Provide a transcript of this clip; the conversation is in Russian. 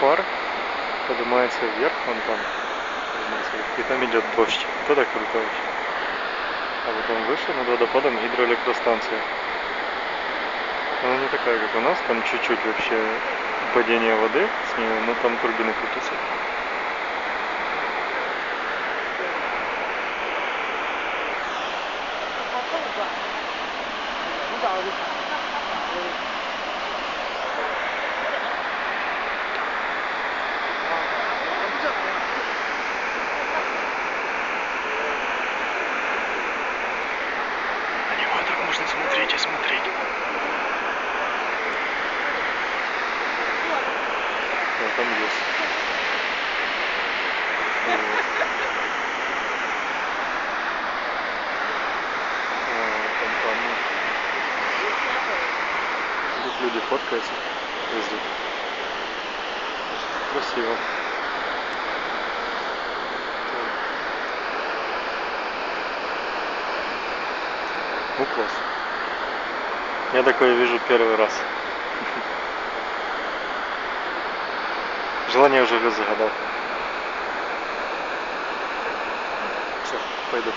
пар поднимается вверх, вон там, и там идет дождь. Вот это круто вообще. А потом выше над водопадом гидроэлектростанция. Она не такая, как у нас, там чуть-чуть вообще падение воды с нее, но там турбины крутятся. На него так можно смотреть и смотреть. Вот там лес. Там камни. Тут люди фоткаются везде. Красиво. Ну класс. Я такое вижу первый раз. Желание уже загадал. Все, пойду.